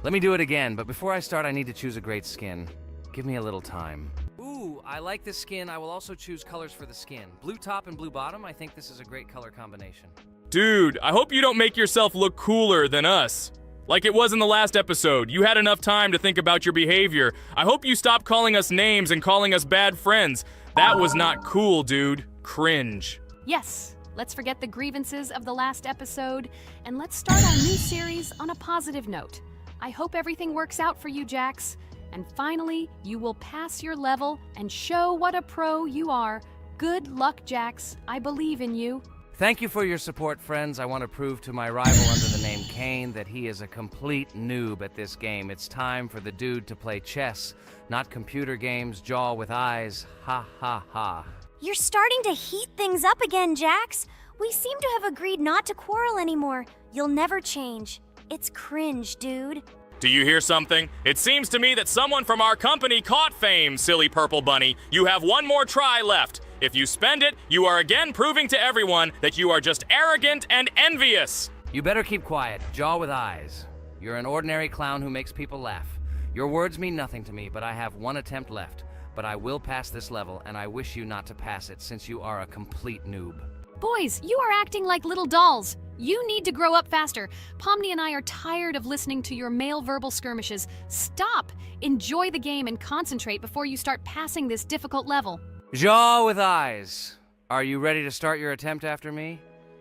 Let me do it again, but before I start, I need to choose a great skin. Give me a little time. Ooh, I like this skin. I will also choose colors for the skin. Blue top and blue bottom. I think this is a great color combination. Dude, I hope you don't make yourself look cooler than us. Like it was in the last episode. You had enough time to think about your behavior. I hope you stop calling us names and calling us bad friends. That was not cool, dude. Cringe. Yes, let's forget the grievances of the last episode, and let's start our new series on a positive note. I hope everything works out for you, Jax. And finally, you will pass your level and show what a pro you are. Good luck, Jax. I believe in you. Thank you for your support, friends. I want to prove to my rival under the name Kane that he is a complete noob at this game. It's time for the dude to play chess, not computer games, jaw with eyes. Ha ha ha. You're starting to heat things up again, Jax. We seem to have agreed not to quarrel anymore. You'll never change. It's cringe, dude. Do you hear something? It seems to me that someone from our company caught fame, silly purple bunny. You have one more try left. If you spend it, you are again proving to everyone that you are just arrogant and envious. You better keep quiet, jaw with eyes. You're an ordinary clown who makes people laugh. Your words mean nothing to me, but I have one attempt left. But I will pass this level, and I wish you not to pass it since you are a complete noob. Boys, you are acting like little dolls. You need to grow up faster. Pomni and I are tired of listening to your male verbal skirmishes. Stop! Enjoy the game and concentrate before you start passing this difficult level. Jaw with eyes. Are you ready to start your attempt after me?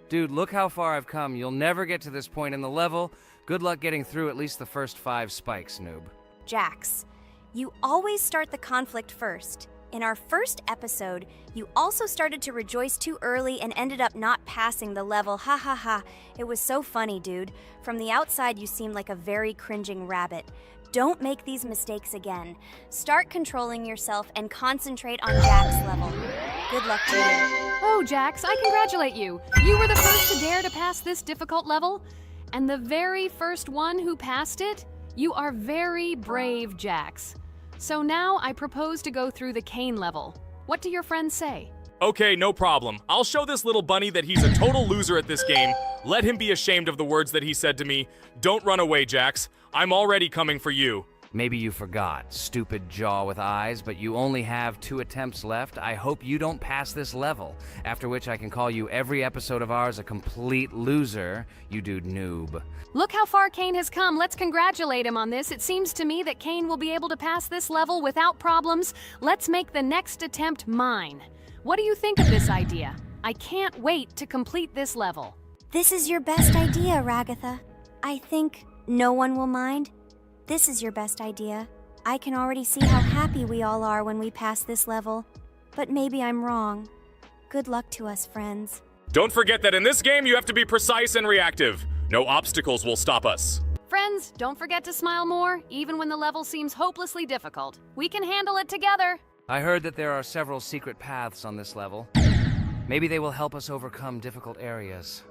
Dude, look how far I've come. You'll never get to this point in the level. Good luck getting through at least the first 5 spikes, noob. Jax, you always start the conflict first. In our first episode, you also started to rejoice too early and ended up not passing the level. Ha ha ha. It was so funny, dude. From the outside, you seemed like a very cringing rabbit. Don't make these mistakes again. Start controlling yourself and concentrate on Jack's level. Good luck to you. Oh, Jax, I congratulate you. You were the first to dare to pass this difficult level, and the very first one who passed it. You are very brave, Jax. So now I propose to go through the Kane level. What do your friends say? Okay, no problem. I'll show this little bunny that he's a total loser at this game. Let him be ashamed of the words that he said to me. Don't run away, Jax. I'm already coming for you. Maybe you forgot, stupid jaw with eyes, but you only have 2 attempts left. I hope you don't pass this level, after which I can call you every episode of ours a complete loser, you dude noob. Look how far Kane has come. Let's congratulate him on this. It seems to me that Kane will be able to pass this level without problems. Let's make the next attempt mine. What do you think of this idea? I can't wait to complete this level. This is your best idea, Ragatha. I think no one will mind. This is your best idea. I can already see how happy we all are when we pass this level. But maybe I'm wrong. Good luck to us, friends. Don't forget that in this game you have to be precise and reactive. No obstacles will stop us. Friends, don't forget to smile more, even when the level seems hopelessly difficult. We can handle it together. I heard that there are several secret paths on this level. Maybe they will help us overcome difficult areas.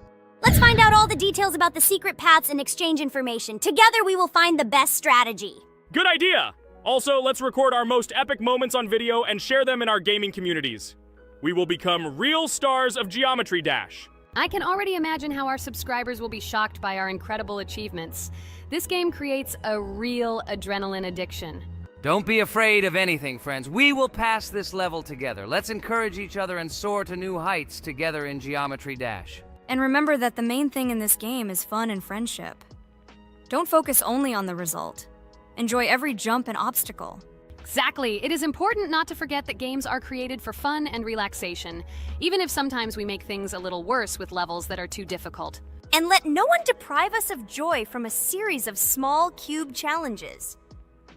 Let's find out all the details about the secret paths and exchange information. Together we will find the best strategy. Good idea! Also, let's record our most epic moments on video and share them in our gaming communities. We will become real stars of Geometry Dash. I can already imagine how our subscribers will be shocked by our incredible achievements. This game creates a real adrenaline addiction. Don't be afraid of anything, friends. We will pass this level together. Let's encourage each other and soar to new heights together in Geometry Dash. And remember that the main thing in this game is fun and friendship. Don't focus only on the result. Enjoy every jump and obstacle. Exactly. It is important not to forget that games are created for fun and relaxation, even if sometimes we make things a little worse with levels that are too difficult. And let no one deprive us of joy from a series of small cube challenges.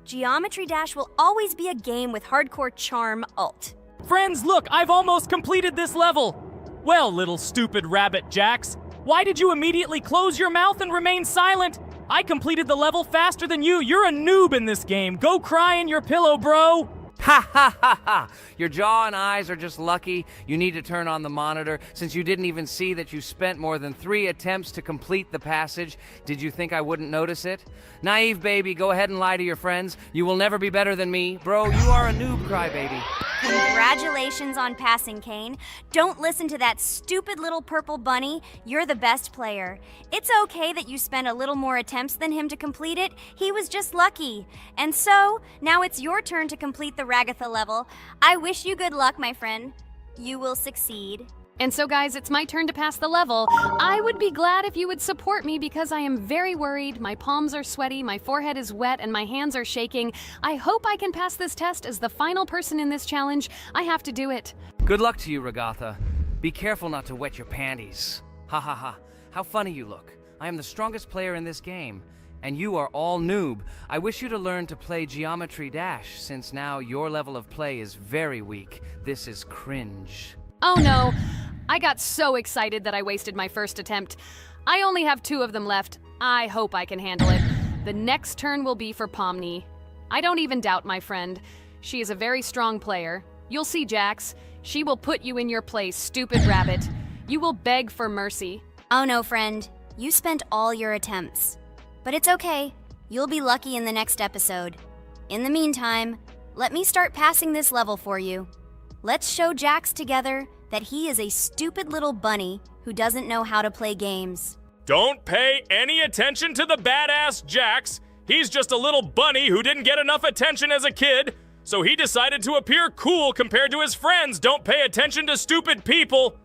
Geometry Dash will always be a game with hardcore charm ult. Friends, look, I've almost completed this level. Well, little stupid rabbit Jax, why did you immediately close your mouth and remain silent? I completed the level faster than you. You're a noob in this game. Go cry in your pillow, bro. Ha ha ha ha! Your jaw and eyes are just lucky. You need to turn on the monitor. Since you didn't even see that you spent more than 3 attempts to complete the passage, did you think I wouldn't notice it? Naive baby, go ahead and lie to your friends. You will never be better than me. Bro, you are a noob crybaby. Congratulations on passing, Kane. Don't listen to that stupid little purple bunny. You're the best player. It's okay that you spent a little more attempts than him to complete it. He was just lucky. And so, now it's your turn to complete the Ragatha level. I wish you good luck, my friend. You will succeed. And so, guys, it's my turn to pass the level. I would be glad if you would support me because I am very worried. My palms are sweaty, my forehead is wet, and my hands are shaking. I hope I can pass this test as the final person in this challenge. I have to do it. Good luck to you, Ragatha. Be careful not to wet your panties. Ha ha ha. How funny you look. I am the strongest player in this game, and you are all noob. I wish you to learn to play Geometry Dash, since now your level of play is very weak. This is cringe. Oh no, I got so excited that I wasted my first attempt. I only have 2 of them left. I hope I can handle it. The next turn will be for Pomni. I don't even doubt my friend. She is a very strong player. You'll see, Jax. She will put you in your place, stupid rabbit. You will beg for mercy. Oh no, friend. You spent all your attempts. But it's okay. You'll be lucky in the next episode. In the meantime, let me start passing this level for you. Let's show Jax together that he is a stupid little bunny who doesn't know how to play games. Don't pay any attention to the badass Jax. He's just a little bunny who didn't get enough attention as a kid, so he decided to appear cool compared to his friends. Don't pay attention to stupid people.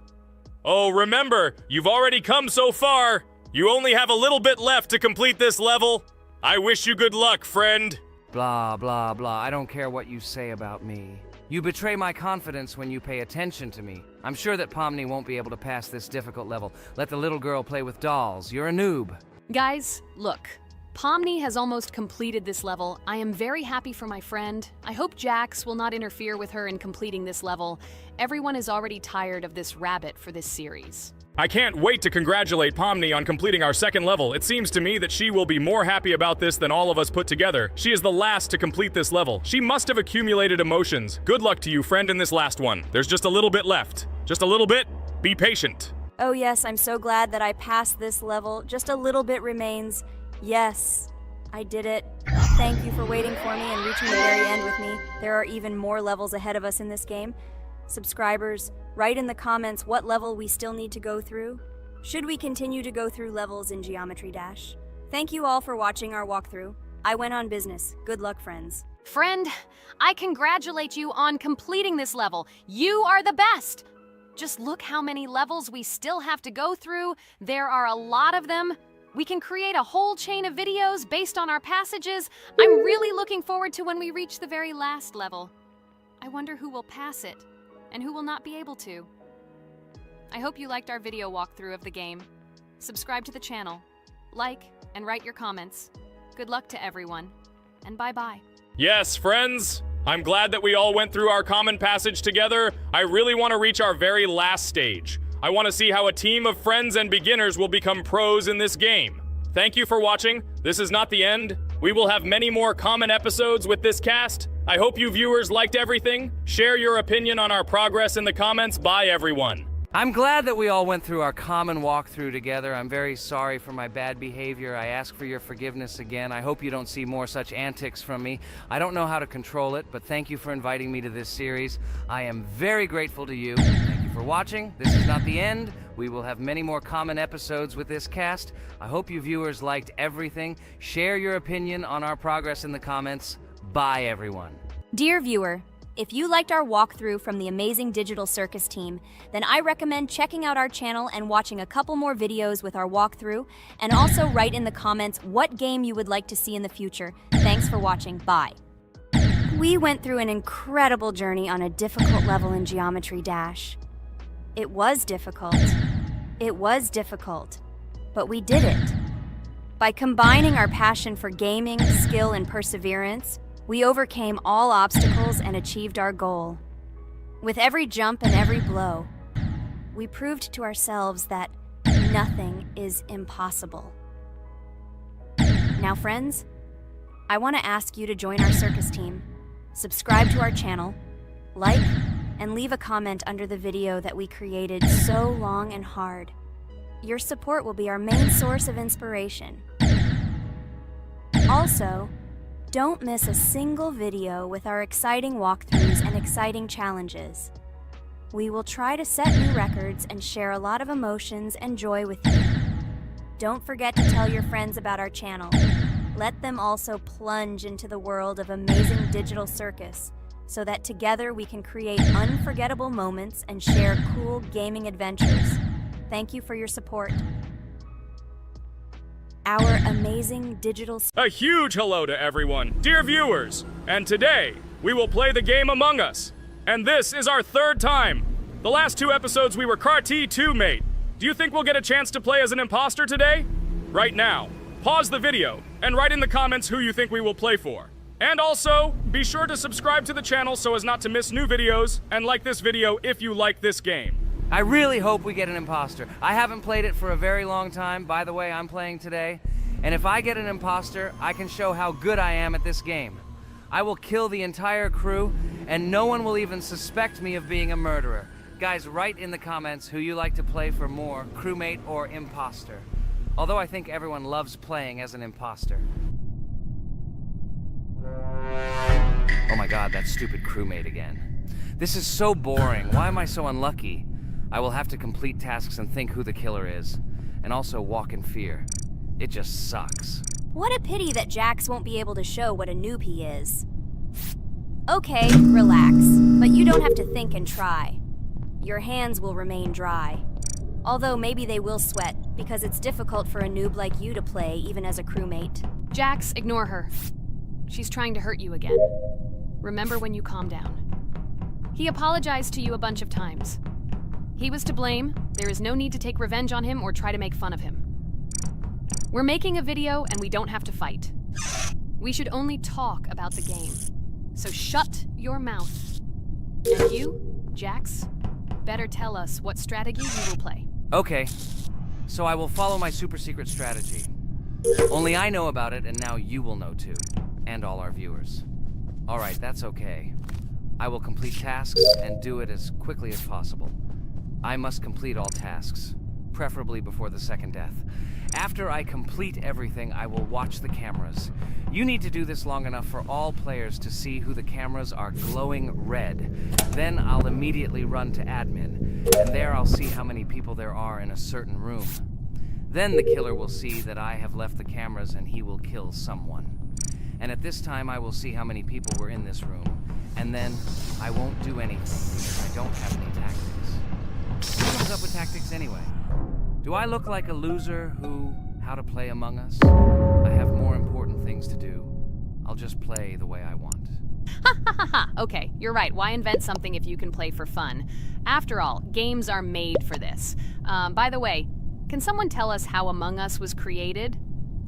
Oh, remember, you've already come so far. You only have a little bit left to complete this level. I wish you good luck, friend. Blah, blah, blah. I don't care what you say about me. You betray my confidence when you pay attention to me. I'm sure that Pomni won't be able to pass this difficult level. Let the little girl play with dolls. You're a noob. Guys, look. Pomni has almost completed this level. I am very happy for my friend. I hope Jax will not interfere with her in completing this level. Everyone is already tired of this rabbit for this series. I can't wait to congratulate Pomni on completing our second level. It seems to me that she will be more happy about this than all of us put together. She is the last to complete this level. She must have accumulated emotions. Good luck to you, friend, in this last one. There's just a little bit left. Just a little bit. Be patient. Oh yes, I'm so glad that I passed this level. Just a little bit remains. Yes, I did it. Thank you for waiting for me and reaching the very end with me. There are even more levels ahead of us in this game. Subscribers, write in the comments what level we still need to go through. Should we continue to go through levels in Geometry Dash? Thank you all for watching our walkthrough. I went on business. Good luck, friends. Friend, I congratulate you on completing this level. You are the best. Just look how many levels we still have to go through. There are a lot of them. We can create a whole chain of videos based on our passages. I'm really looking forward to when we reach the very last level. I wonder who will pass it and who will not be able to. I hope you liked our video walkthrough of the game. Subscribe to the channel, like, and write your comments. Good luck to everyone, and bye-bye. Yes, friends. I'm glad that we all went through our common passage together. I really want to reach our very last stage. I want to see how a team of friends and beginners will become pros in this game. Thank you for watching. This is not the end. We will have many more common episodes with this cast. I hope you viewers liked everything. Share your opinion on our progress in the comments. Bye, everyone. I'm glad that we all went through our common walkthrough together. I'm very sorry for my bad behavior. I ask for your forgiveness again. I hope you don't see more such antics from me. I don't know how to control it, but thank you for inviting me to this series. I am very grateful to you. Thank you for watching. This is not the end. We will have many more common episodes with this cast. I hope you viewers liked everything. Share your opinion on our progress in the comments. Bye, everyone. Dear viewer, if you liked our walkthrough from the amazing Digital Circus team, then I recommend checking out our channel and watching a couple more videos with our walkthrough, and also write in the comments what game you would like to see in the future. Thanks for watching. Bye. We went through an incredible journey on a difficult level in Geometry Dash. It was difficult. It was difficult. But we did it. By combining our passion for gaming, skill, and perseverance, we overcame all obstacles and achieved our goal. With every jump and every blow, we proved to ourselves that nothing is impossible. Now, friends, I want to ask you to join our circus team. Subscribe to our channel, like, and leave a comment under the video that we created so long and hard. Your support will be our main source of inspiration. Also, Don't miss a single video with our exciting walkthroughs and exciting challenges. We will try to set new records and share a lot of emotions and joy with you. Don't forget to tell your friends about our channel. Let them also plunge into the world of amazing digital circus so that together we can create unforgettable moments and share cool gaming adventures. Thank you for your support. Our amazing digital... A huge hello to everyone, dear viewers. And today, we will play the game Among Us. And this is our third time. The last 2 episodes we were Carti 2 mate. Do you think we'll get a chance to play as an imposter today? Right now, pause the video and write in the comments who you think we will play for. And also, be sure to subscribe to the channel so as not to miss new videos, and like this video if you like this game. I really hope we get an imposter. I haven't played it for a very long time. By the way, I'm playing today. And if I get an imposter, I can show how good I am at this game. I will kill the entire crew, and no one will even suspect me of being a murderer. Guys, write in the comments who you like to play for more, crewmate or imposter. Although I think everyone loves playing as an imposter. Oh my god, that stupid crewmate again. This is so boring. Why am I so unlucky? I will have to complete tasks and think who the killer is. And also walk in fear. It just sucks. What a pity that Jax won't be able to show what a noob he is. Okay, relax. But you don't have to think and try. Your hands will remain dry. Although maybe they will sweat, because it's difficult for a noob like you to play, even as a crewmate. Jax, ignore her. She's trying to hurt you again. Remember when you calm down. He apologized to you a bunch of times. He was to blame. There is no need to take revenge on him or try to make fun of him. We're making a video and we don't have to fight. We should only talk about the game. So shut your mouth. And you, Jax, better tell us what strategy you will play. Okay, so I will follow my super secret strategy. Only I know about it, and now you will know too. And all our viewers. Alright, that's okay. I will complete tasks and do it as quickly as possible. I must complete all tasks, preferably before the second death. After I complete everything, I will watch the cameras. You need to do this long enough for all players to see who the cameras are glowing red. Then I'll immediately run to admin, and there I'll see how many people there are in a certain room. Then the killer will see that I have left the cameras and he will kill someone. And at this time I will see how many people were in this room, and then I won't do anything because I don't have any tactics. Who comes up with tactics anyway? Do I look like a loser how to play Among Us? I have more important things to do. I'll just play the way I want. Ha ha ha ha! Okay, you're right. Why invent something if you can play for fun? After all, games are made for this. By the way, can someone tell us how Among Us was created?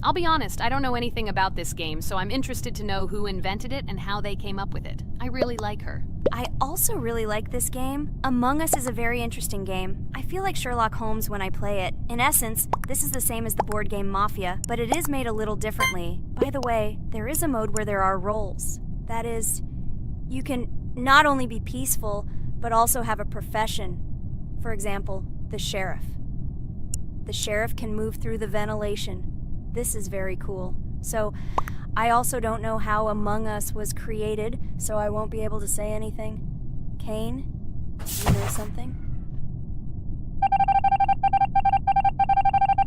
I'll be honest, I don't know anything about this game, so I'm interested to know who invented it and how they came up with it. I really like her. I also really like this game. Among Us is a very interesting game. I feel like Sherlock Holmes when I play it. In essence, this is the same as the board game Mafia, but it is made a little differently. By the way, there is a mode where there are roles. That is, you can not only be peaceful, but also have a profession. For example, the sheriff. The sheriff can move through the ventilation. This is very cool. So, I also don't know how Among Us was created, so I won't be able to say anything. Kane, you know something?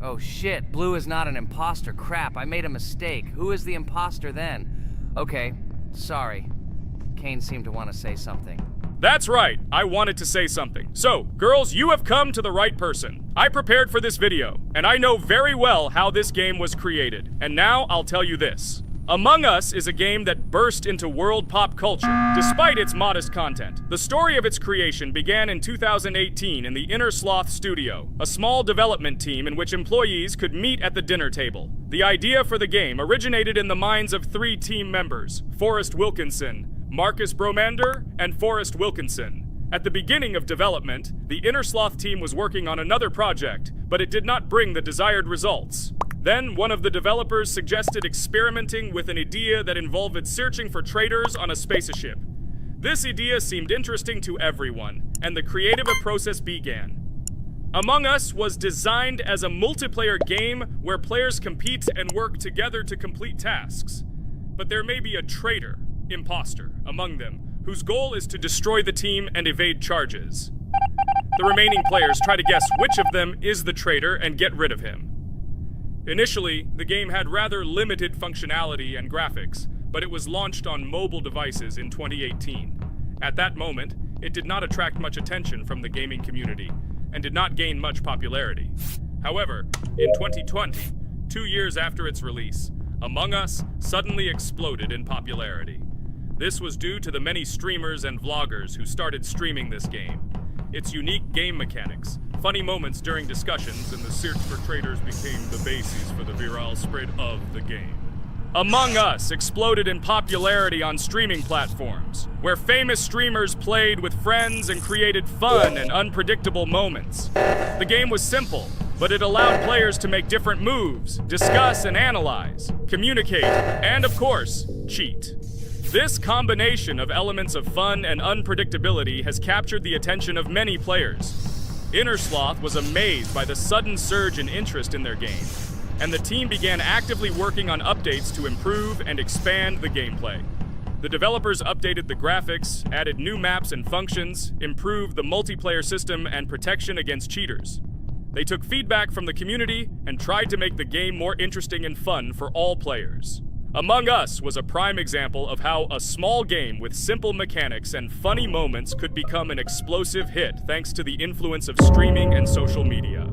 Oh shit, Blue is not an imposter. Crap, I made a mistake. Who is the imposter then? Okay, sorry. Kane seemed to want to say something. That's right, I wanted to say something. So, girls, you have come to the right person. I prepared for this video, and I know very well how this game was created. And now I'll tell you this. Among Us is a game that burst into world pop culture, despite its modest content. The story of its creation began in 2018 in the Inner Sloth Studio, a small development team in which employees could meet at the dinner table. The idea for the game originated in the minds of 3 team members, Forrest Wilkinson, Marcus Bromander, and Forrest Wilkinson. At the beginning of development, the Inner Sloth team was working on another project, but it did not bring the desired results. Then, one of the developers suggested experimenting with an idea that involved searching for traitors on a spaceship. This idea seemed interesting to everyone, and the creative process began. Among Us was designed as a multiplayer game where players compete and work together to complete tasks. but there may be a traitor, imposter, among them, whose goal is to destroy the team and evade charges. The remaining players try to guess which of them is the traitor and get rid of him. Initially, the game had rather limited functionality and graphics, but it was launched on mobile devices in 2018. At that moment, it did not attract much attention from the gaming community and did not gain much popularity. However, in 2020, 2 years after its release, Among Us suddenly exploded in popularity. This was due to the many streamers and vloggers who started streaming this game. Its unique game mechanics, funny moments during discussions, and the search for traitors became the basis for the viral spread of the game. Among Us exploded in popularity on streaming platforms, where famous streamers played with friends and created fun and unpredictable moments. The game was simple, but it allowed players to make different moves, discuss and analyze, communicate, and of course, cheat. This combination of elements of fun and unpredictability has captured the attention of many players. Innersloth was amazed by the sudden surge in interest in their game, and the team began actively working on updates to improve and expand the gameplay. The developers updated the graphics, added new maps and functions, improved the multiplayer system and protection against cheaters. They took feedback from the community and tried to make the game more interesting and fun for all players. Among Us was a prime example of how a small game with simple mechanics and funny moments could become an explosive hit thanks to the influence of streaming and social media.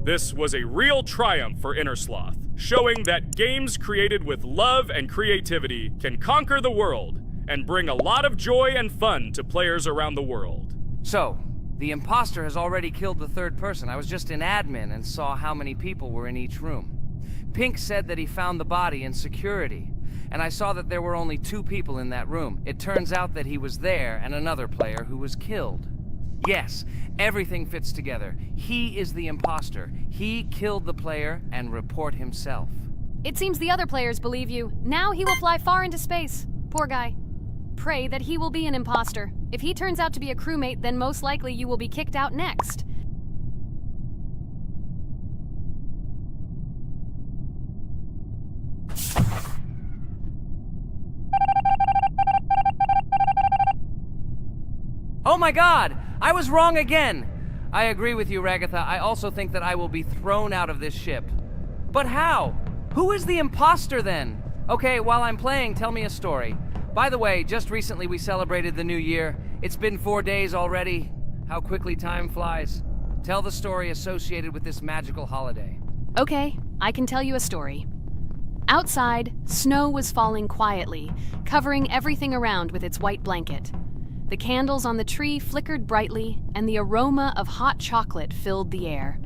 This was a real triumph for Innersloth, showing that games created with love and creativity can conquer the world and bring a lot of joy and fun to players around the world. So, the imposter has already killed the third person. I was just in admin and saw how many people were in each room. Pink said that he found the body in security, and I saw that there were only 2 people in that room. It turns out that he was there and another player who was killed. Yes, everything fits together. He is the imposter. He killed the player and report himself. It seems the other players believe you. Now he will fly far into space. Poor guy. Pray that he will be an imposter. If he turns out to be a crewmate, then most likely you will be kicked out next. Oh my god! I was wrong again! I agree with you, Ragatha. I also think that I will be thrown out of this ship. But how? Who is the imposter then? Okay, while I'm playing, tell me a story. By the way, just recently we celebrated the new year. It's been 4 days already. How quickly time flies. Tell the story associated with this magical holiday. Okay, I can tell you a story. Outside, snow was falling quietly, covering everything around with its white blanket. The candles on the tree flickered brightly, and the aroma of hot chocolate filled the air.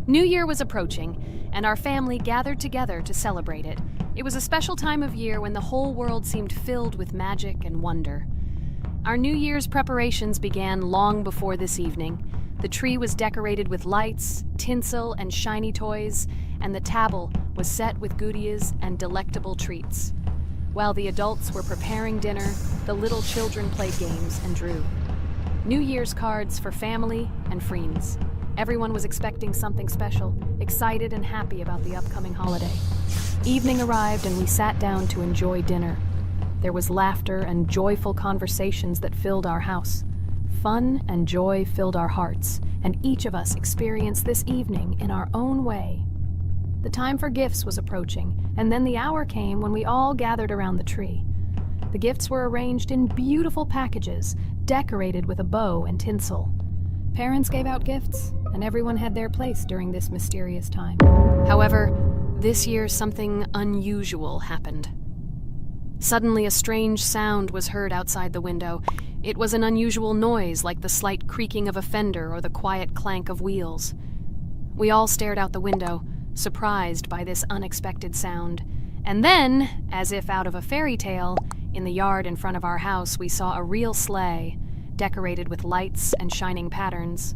New Year was approaching, and our family gathered together to celebrate it. It was a special time of year when the whole world seemed filled with magic and wonder. Our New Year's preparations began long before this evening. The tree was decorated with lights, tinsel, and shiny toys, and the table was set with goodies and delectable treats. While the adults were preparing dinner, the little children played games and drew. New Year's cards for family and friends. Everyone was expecting something special, excited and happy about the upcoming holiday. Evening arrived and we sat down to enjoy dinner. There was laughter and joyful conversations that filled our house. Fun and joy filled our hearts, and each of us experienced this evening in our own way. The time for gifts was approaching, and then the hour came when we all gathered around the tree. The gifts were arranged in beautiful packages, decorated with a bow and tinsel. Parents gave out gifts, and everyone had their place during this mysterious time. However, this year something unusual happened. Suddenly a strange sound was heard outside the window. It was an unusual noise, like the slight creaking of a fender or the quiet clank of wheels. We all stared out the window, surprised by this unexpected sound. And then, as if out of a fairy tale, in the yard in front of our house we saw a real sleigh, decorated with lights and shining patterns.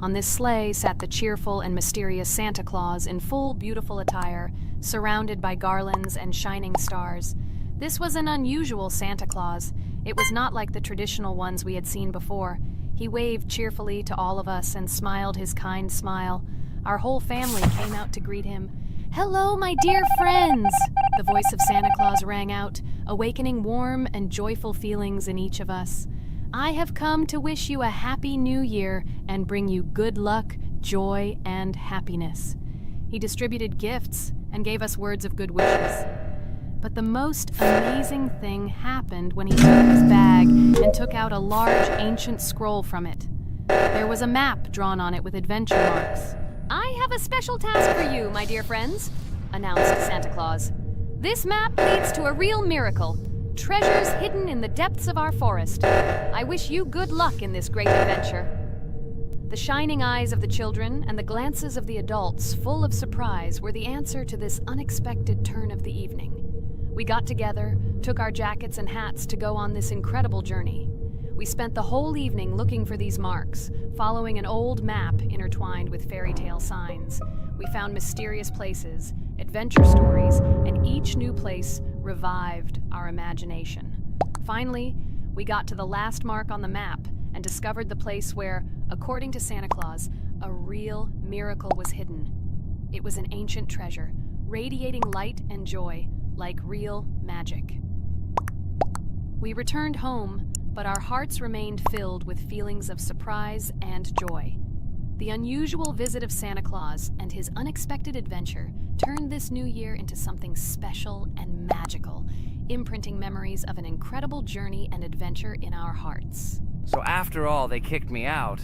On this sleigh sat the cheerful and mysterious Santa Claus in full beautiful attire, surrounded by garlands and shining stars. This was an unusual Santa Claus. It was not like the traditional ones we had seen before. He waved cheerfully to all of us and smiled his kind smile. Our whole family came out to greet him. Hello, my dear friends! The voice of Santa Claus rang out, awakening warm and joyful feelings in each of us. I have come to wish you a happy new year and bring you good luck, joy, and happiness. He distributed gifts and gave us words of good wishes. But the most amazing thing happened when he took his bag and took out a large ancient scroll from it. There was a map drawn on it with adventure marks. I have a special task for you, my dear friends, announced Santa Claus. This map leads to a real miracle. Treasures hidden in the depths of our forest. I wish you good luck in this great adventure. The shining eyes of the children and the glances of the adults, full of surprise, were the answer to this unexpected turn of the evening. We got together, took our jackets and hats to go on this incredible journey. We spent the whole evening looking for these marks, following an old map intertwined with fairy tale signs. We found mysterious places, adventure stories, and each new place revived our imagination. Finally, we got to the last mark on the map and discovered the place where, according to Santa Claus, a real miracle was hidden. It was an ancient treasure, radiating light and joy like real magic. We returned home, but our hearts remained filled with feelings of surprise and joy. The unusual visit of Santa Claus and his unexpected adventure turned this new year into something special and magical, imprinting memories of an incredible journey and adventure in our hearts. So after all, they kicked me out,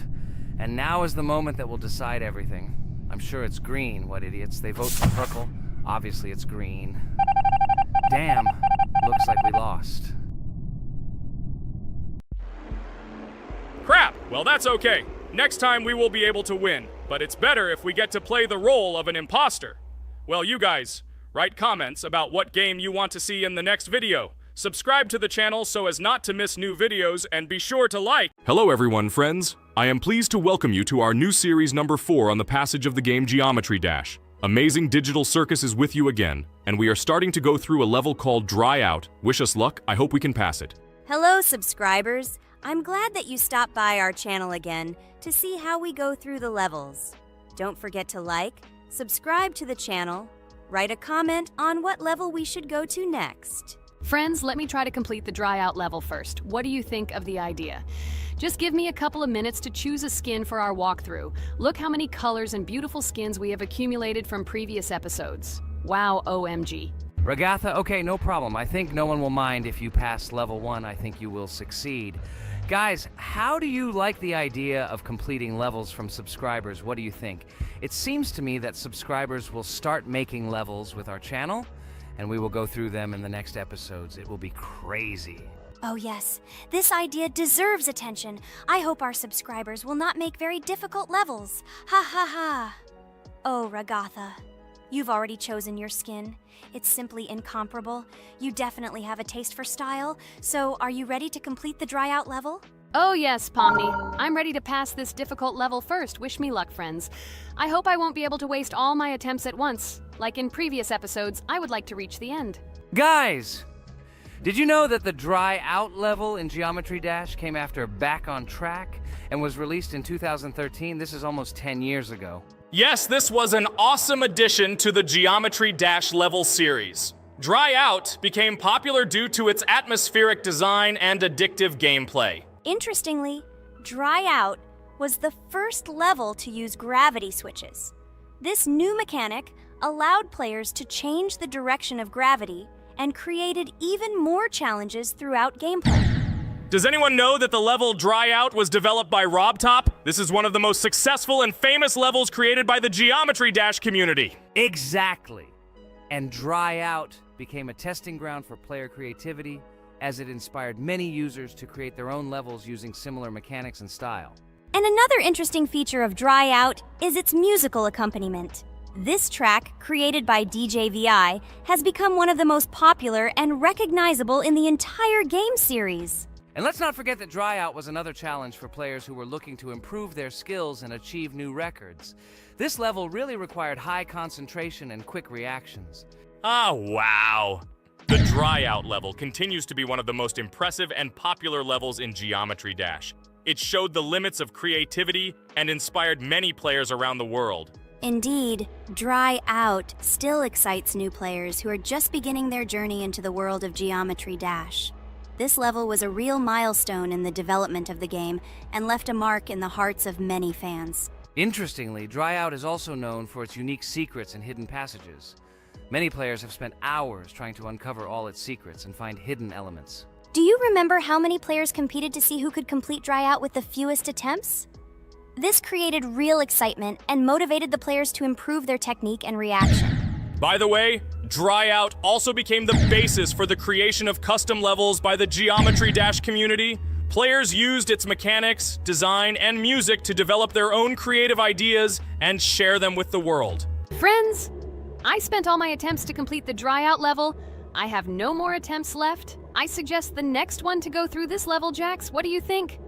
and now is the moment that will decide everything. I'm sure it's green, what idiots. They vote for purple. Obviously it's green. Damn, looks like we lost. Crap! Well, that's okay. Next time we will be able to win, but it's better if we get to play the role of an imposter. Well, you guys, write comments about what game you want to see in the next video. Subscribe to the channel so as not to miss new videos, and be sure to like. Hello everyone, friends. I am pleased to welcome you to our new series number 4 on the passage of the game Geometry Dash. Amazing Digital Circus is with you again, and we are starting to go through a level called Dry Out. Wish us luck, I hope we can pass it. Hello, subscribers. I'm glad that you stopped by our channel again to see how we go through the levels. Don't forget to like, subscribe to the channel, write a comment on what level we should go to next. Friends, let me try to complete the dry out level first. What do you think of the idea? Just give me a couple of minutes to choose a skin for our walkthrough. Look how many colors and beautiful skins we have accumulated from previous episodes. Wow, OMG. Ragatha, okay, no problem. I think no one will mind if you pass level 1. I think you will succeed. Guys, how do you like the idea of completing levels from subscribers? What do you think? It seems to me that subscribers will start making levels with our channel, and we will go through them in the next episodes. It will be crazy. Oh yes, this idea deserves attention. I hope our subscribers will not make very difficult levels. Ha ha ha. Oh, Ragatha, you've already chosen your skin. It's simply incomparable. You definitely have a taste for style. So, are you ready to complete the dry out level? Oh yes, Pomni. I'm ready to pass this difficult level first. Wish me luck, friends. I hope I won't be able to waste all my attempts at once. Like in previous episodes, I would like to reach the end. Guys! Did you know that the Dry Out level in Geometry Dash came after Back on Track and was released in 2013? This is almost 10 years ago. Yes, this was an awesome addition to the Geometry Dash level series. Dry Out became popular due to its atmospheric design and addictive gameplay. Interestingly, Dry Out was the first level to use gravity switches. This new mechanic allowed players to change the direction of gravity and created even more challenges throughout gameplay. Does anyone know that the level Dry Out was developed by RobTop? This is one of the most successful and famous levels created by the Geometry Dash community. Exactly. And Dry Out became a testing ground for player creativity, as it inspired many users to create their own levels using similar mechanics and style. And another interesting feature of Dry Out is its musical accompaniment. This track, created by DJ VI, has become one of the most popular and recognizable in the entire game series. And let's not forget that Dry Out was another challenge for players who were looking to improve their skills and achieve new records. This level really required high concentration and quick reactions. Ah, wow. The Dry Out level continues to be one of the most impressive and popular levels in Geometry Dash. It showed the limits of creativity and inspired many players around the world. Indeed, Dry Out still excites new players who are just beginning their journey into the world of Geometry Dash. This level was a real milestone in the development of the game and left a mark in the hearts of many fans. Interestingly, Dry Out is also known for its unique secrets and hidden passages. Many players have spent hours trying to uncover all its secrets and find hidden elements. Do you remember how many players competed to see who could complete Dry Out with the fewest attempts? This created real excitement and motivated the players to improve their technique and reaction. By the way, Dry Out also became the basis for the creation of custom levels by the Geometry Dash community. Players used its mechanics, design, and music to develop their own creative ideas and share them with the world. Friends, I spent all my attempts to complete the Dry Out level. I have no more attempts left. I suggest the next one to go through this level, Jax. What do you think?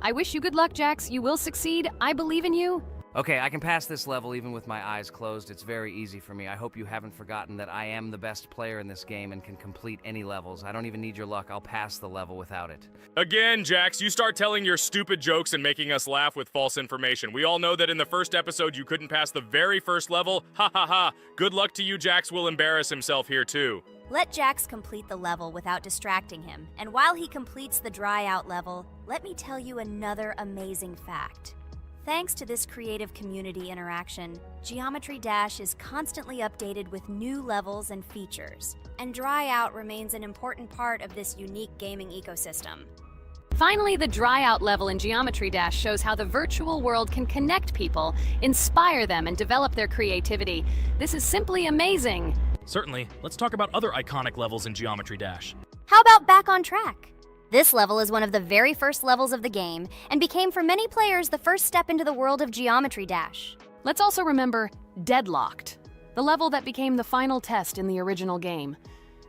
I wish you good luck, Jax. You will succeed. I believe in you. Okay, I can pass this level even with my eyes closed. It's very easy for me. I hope you haven't forgotten that I am the best player in this game and can complete any levels. I don't even need your luck. I'll pass the level without it. Again, Jax, you start telling your stupid jokes and making us laugh with false information. We all know that in the first episode you couldn't pass the very first level. Ha ha ha. Good luck to you, Jax will embarrass himself here too. Let Jax complete the level without distracting him. And while he completes the Dry Out level, let me tell you another amazing fact. Thanks to this creative community interaction, Geometry Dash is constantly updated with new levels and features, and Dry Out remains an important part of this unique gaming ecosystem. Finally, the Dry Out level in Geometry Dash shows how the virtual world can connect people, inspire them, and develop their creativity. This is simply amazing. Certainly. Let's talk about other iconic levels in Geometry Dash. How about Back on Track? This level is one of the very first levels of the game and became for many players the first step into the world of Geometry Dash. Let's also remember Deadlocked, the level that became the final test in the original game.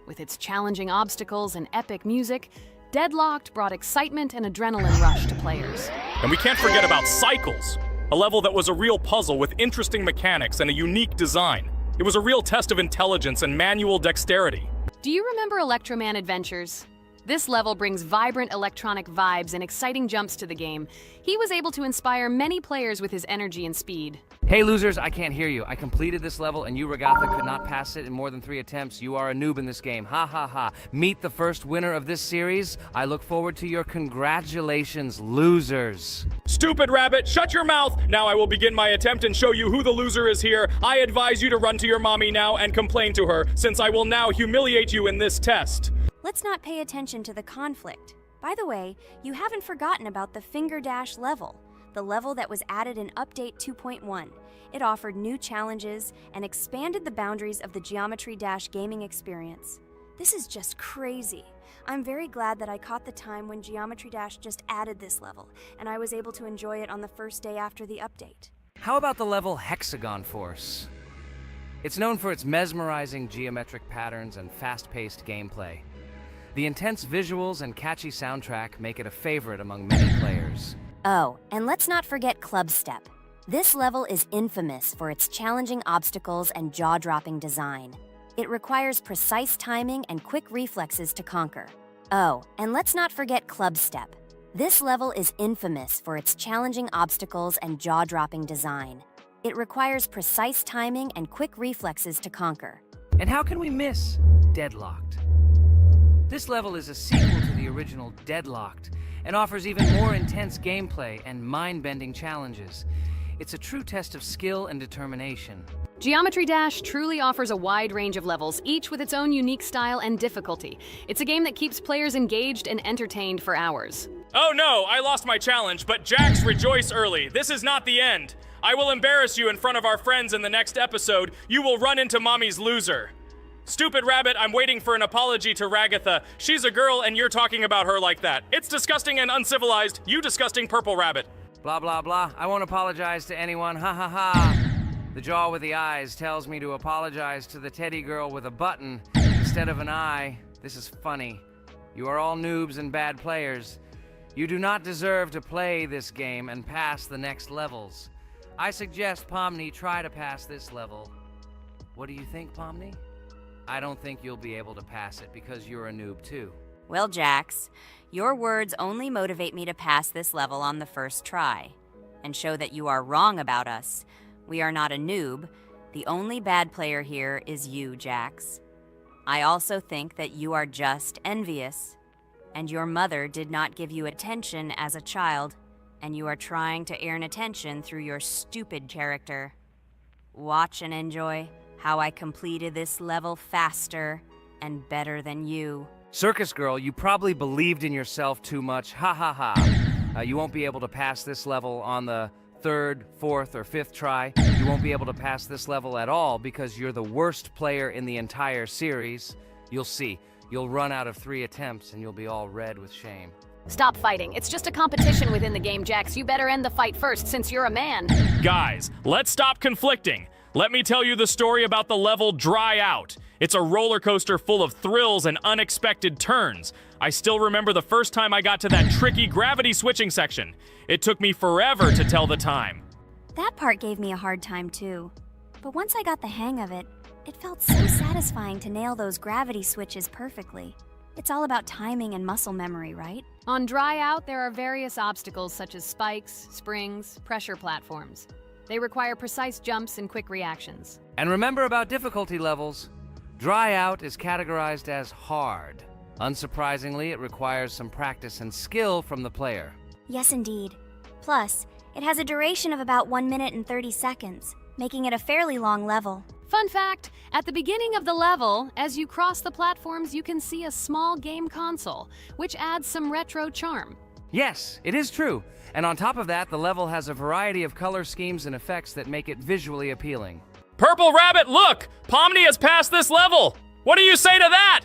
With its challenging obstacles and epic music, Deadlocked brought excitement and adrenaline rush to players. And we can't forget about Cycles, a level that was a real puzzle with interesting mechanics and a unique design. It was a real test of intelligence and manual dexterity. Do you remember Electroman Adventures? This level brings vibrant electronic vibes and exciting jumps to the game. He was able to inspire many players with his energy and speed. Hey losers, I can't hear you. I completed this level and you, Regatha, could not pass it in more than 3 attempts. You are a noob in this game. Ha ha ha. Meet the first winner of this series. I look forward to your congratulations, losers. Stupid rabbit, shut your mouth! Now I will begin my attempt and show you who the loser is here. I advise you to run to your mommy now and complain to her, since I will now humiliate you in this test. Let's not pay attention to the conflict. By the way, you haven't forgotten about the Finger Dash level, the level that was added in Update 2.1. It offered new challenges and expanded the boundaries of the Geometry Dash gaming experience. This is just crazy. I'm very glad that I caught the time when Geometry Dash just added this level, and I was able to enjoy it on the first day after the update. How about the level Hexagon Force? It's known for its mesmerizing geometric patterns and fast-paced gameplay. The intense visuals and catchy soundtrack make it a favorite among many players. Oh, and let's not forget Club Step. This level is infamous for its challenging obstacles and jaw-dropping design. It requires precise timing and quick reflexes to conquer. Oh, and let's not forget Club Step. This level is infamous for its challenging obstacles and jaw-dropping design. It requires precise timing and quick reflexes to conquer. And how can we miss Deadlocked? This level is a sequel to the original Deadlocked and offers even more intense gameplay and mind-bending challenges. It's a true test of skill and determination. Geometry Dash truly offers a wide range of levels, each with its own unique style and difficulty. It's a game that keeps players engaged and entertained for hours. Oh no, I lost my challenge, but Jax, rejoice early. This is not the end. I will embarrass you in front of our friends in the next episode. You will run into Mommy's loser. Stupid rabbit, I'm waiting for an apology to Ragatha. She's a girl and you're talking about her like that. It's disgusting and uncivilized, you disgusting purple rabbit. Blah, blah, blah. I won't apologize to anyone. Ha ha ha. The jaw with the eyes tells me to apologize to the teddy girl with a button instead of an eye. This is funny. You are all noobs and bad players. You do not deserve to play this game and pass the next levels. I suggest Pomni try to pass this level. What do you think, Pomni? I don't think you'll be able to pass it because you're a noob too. Well, Jax, your words only motivate me to pass this level on the first try and show that you are wrong about us. We are not a noob. The only bad player here is you, Jax. I also think that you are just envious, and your mother did not give you attention as a child, and you are trying to earn attention through your stupid character. Watch and enjoy how I completed this level faster and better than you. Circus Girl, you probably believed in yourself too much. Ha ha ha. You won't be able to pass this level on the 3rd, 4th, or 5th try. You won't be able to pass this level at all because you're the worst player in the entire series. You'll see. You'll run out of 3 attempts and you'll be all red with shame. Stop fighting. It's just a competition within the game, Jax. You better end the fight first since you're a man. Guys, let's stop conflicting. Let me tell you the story about the level Dry Out. It's a roller coaster full of thrills and unexpected turns. I still remember the first time I got to that tricky gravity switching section. It took me forever to tell the time. That part gave me a hard time too. But once I got the hang of it, it felt so satisfying to nail those gravity switches perfectly. It's all about timing and muscle memory, right? On Dry Out, there are various obstacles such as spikes, springs, pressure platforms. They require precise jumps and quick reactions. And remember about difficulty levels. Dry Out is categorized as hard. Unsurprisingly, it requires some practice and skill from the player. Yes, indeed. Plus, it has a duration of about 1 minute and 30 seconds, making it a fairly long level. Fun fact, at the beginning of the level, as you cross the platforms, you can see a small game console, which adds some retro charm. Yes, it is true. And on top of that, the level has a variety of color schemes and effects that make it visually appealing. Purple Rabbit, look! Pomni has passed this level! What do you say to that?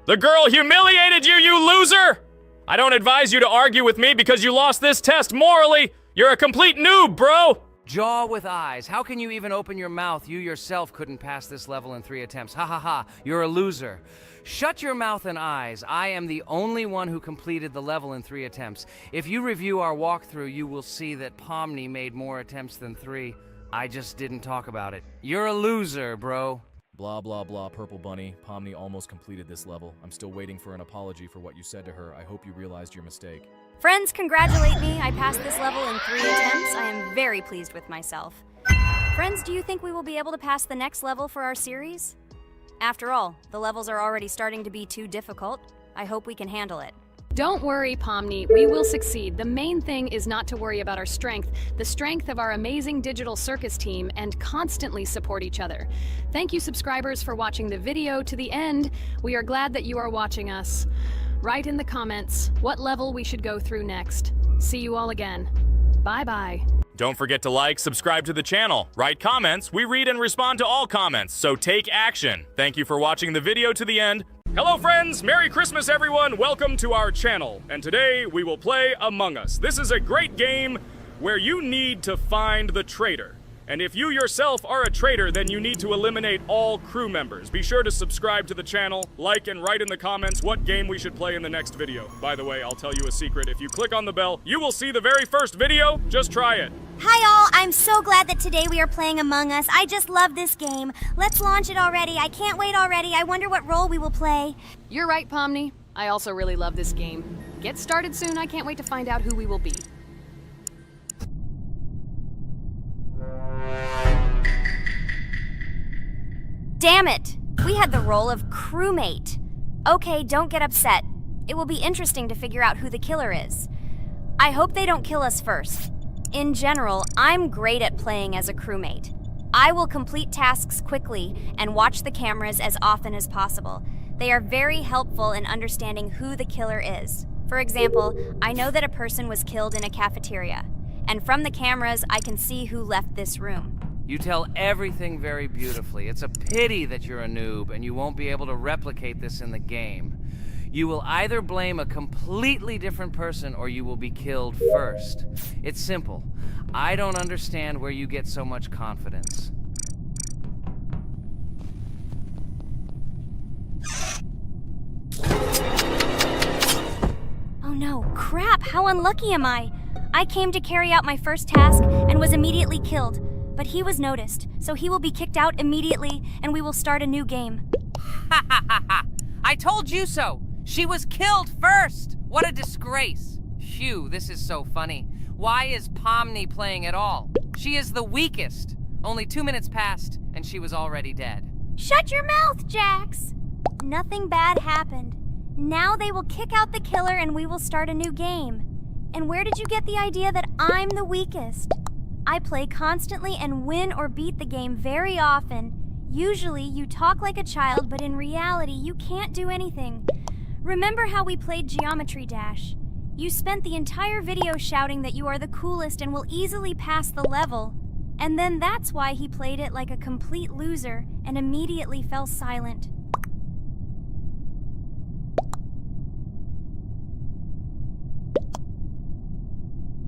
The girl humiliated you, you loser! I don't advise you to argue with me because you lost this test morally. You're a complete noob, bro! Jaw with eyes. How can you even open your mouth? You yourself couldn't pass this level in 3 attempts. Ha ha ha. You're a loser. Shut your mouth and eyes. I am the only one who completed the level in 3 attempts. If you review our walkthrough, you will see that Pomni made more attempts than 3. I just didn't talk about it. You're a loser, bro. Blah, blah, blah, Purple Bunny. Pomni almost completed this level. I'm still waiting for an apology for what you said to her. I hope you realized your mistake. Friends, congratulate me. I passed this level in 3 attempts. I am very pleased with myself. Friends, do you think we will be able to pass the next level for our series? After all, the levels are already starting to be too difficult. I hope we can handle it. Don't worry, Pomni, we will succeed. The main thing is not to worry about our strength, the strength of our amazing digital circus team, and constantly support each other. Thank you, subscribers, for watching the video to the end. We are glad that you are watching us. Write in the comments what level we should go through next. See you all again. Bye-bye. Don't forget to like, subscribe to the channel, write comments. We read and respond to all comments, so take action. Thank you for watching the video to the end. Hello friends, Merry Christmas everyone, welcome to our channel, and today we will play Among Us. This is a great game where you need to find the traitor. And if you yourself are a traitor, then you need to eliminate all crew members. Be sure to subscribe to the channel, like and write in the comments what game we should play in the next video. By the way, I'll tell you a secret. If you click on the bell, you will see the very first video. Just try it. Hi all, I'm so glad that today we are playing Among Us. I just love this game. Let's launch it already. I can't wait already. I wonder what role we will play. You're right, Pomni. I also really love this game. Get started soon. I can't wait to find out who we will be. Damn it! We had the role of crewmate. Okay, don't get upset. It will be interesting to figure out who the killer is. I hope they don't kill us first. In general, I'm great at playing as a crewmate. I will complete tasks quickly and watch the cameras as often as possible. They are very helpful in understanding who the killer is. For example, I know that a person was killed in a cafeteria, and from the cameras, I can see who left this room. You tell everything very beautifully. It's a pity that you're a noob and you won't be able to replicate this in the game. You will either blame a completely different person or you will be killed first. It's simple. I don't understand where you get so much confidence. Oh no, crap, how unlucky am I? I came to carry out my first task and was immediately killed. But he was noticed, so he will be kicked out immediately, and we will start a new game. Ha ha ha ha! I told you so! She was killed first! What a disgrace! Phew, this is so funny. Why is Pomni playing at all? She is the weakest. Only 2 minutes passed, and she was already dead. Shut your mouth, Jax! Nothing bad happened. Now they will kick out the killer and we will start a new game. And where did you get the idea that I'm the weakest? I play constantly and win or beat the game very often. Usually you talk like a child, but in reality you can't do anything. Remember how we played Geometry Dash? You spent the entire video shouting that you are the coolest and will easily pass the level. And then that's why he played it like a complete loser and immediately fell silent.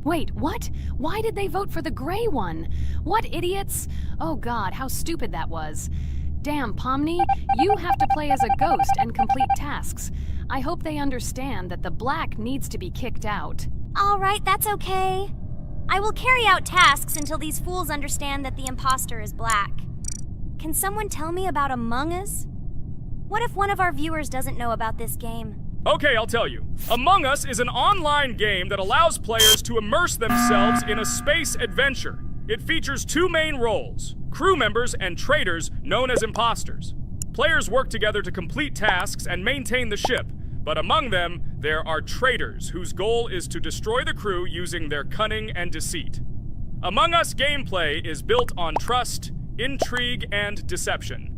Wait, what? Why did they vote for the gray one? What idiots? Oh god, how stupid that was. Damn, Pomni, you have to play as a ghost and complete tasks. I hope they understand that the black needs to be kicked out. All right, that's okay. I will carry out tasks until these fools understand that the imposter is black. Can someone tell me about Among Us? What if one of our viewers doesn't know about this game? Okay, I'll tell you. Among Us is an online game that allows players to immerse themselves in a space adventure. It features 2 main roles, crew members and traitors known as imposters. Players work together to complete tasks and maintain the ship, but among them, there are traitors whose goal is to destroy the crew using their cunning and deceit. Among Us gameplay is built on trust, intrigue, and deception.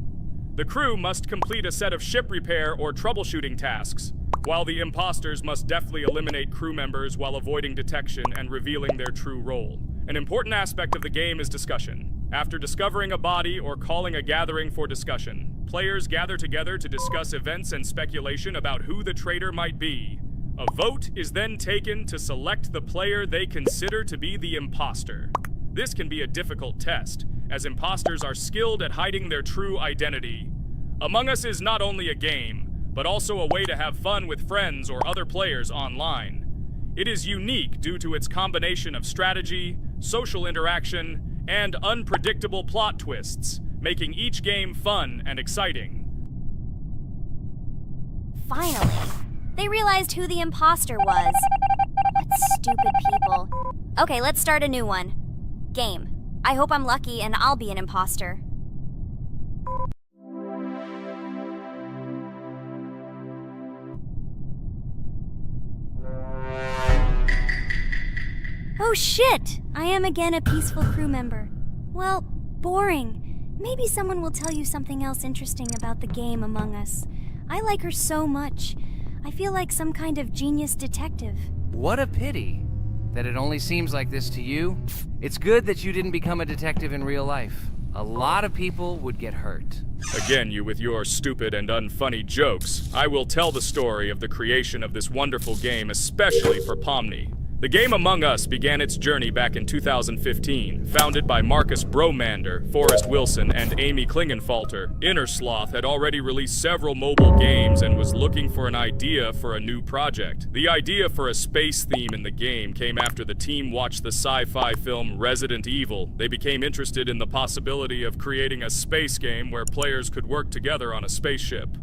The crew must complete a set of ship repair or troubleshooting tasks, while the imposters must deftly eliminate crew members while avoiding detection and revealing their true role. An important aspect of the game is discussion. After discovering a body or calling a gathering for discussion, players gather together to discuss events and speculation about who the traitor might be. A vote is then taken to select the player they consider to be the imposter. This can be a difficult test, as imposters are skilled at hiding their true identity. Among Us is not only a game, but also a way to have fun with friends or other players online. It is unique due to its combination of strategy, social interaction, and unpredictable plot twists, making each game fun and exciting. Finally, they realized who the imposter was. What stupid people. Okay, let's start a new one. Game. I hope I'm lucky and I'll be an imposter. Oh shit! I am again a peaceful crew member. Well, boring. Maybe someone will tell you something else interesting about the game Among Us. I like her so much. I feel like some kind of genius detective. What a pity that it only seems like this to you. It's good that you didn't become a detective in real life. A lot of people would get hurt. Again, you with your stupid and unfunny jokes. I will tell the story of the creation of this wonderful game, especially for Pomni. The game Among Us began its journey back in 2015. Founded by Marcus Bromander, Forrest Wilson, and Amy Klingenfalter, Innersloth had already released several mobile games and was looking for an idea for a new project. The idea for a space theme in the game came after the team watched the sci-fi film Resident Evil. They became interested in the possibility of creating a space game where players could work together on a spaceship.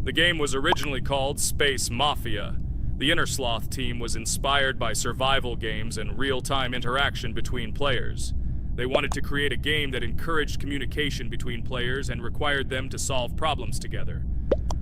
The game was originally called Space Mafia. The Innersloth team was inspired by survival games and real-time interaction between players. They wanted to create a game that encouraged communication between players and required them to solve problems together.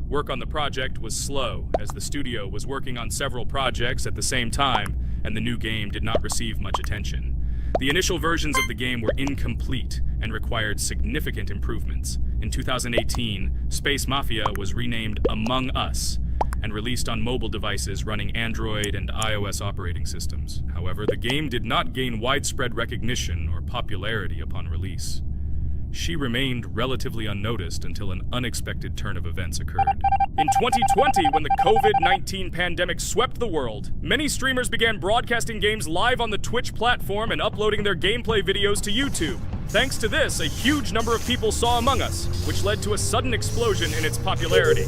Work on the project was slow, as the studio was working on several projects at the same time, and the new game did not receive much attention. The initial versions of the game were incomplete and required significant improvements. In 2018, Space Mafia was renamed Among Us, and released on mobile devices running Android and iOS operating systems. However, the game did not gain widespread recognition or popularity upon release. She remained relatively unnoticed until an unexpected turn of events occurred. In 2020, when the COVID-19 pandemic swept the world, many streamers began broadcasting games live on the Twitch platform and uploading their gameplay videos to YouTube. Thanks to this, a huge number of people saw Among Us, which led to a sudden explosion in its popularity.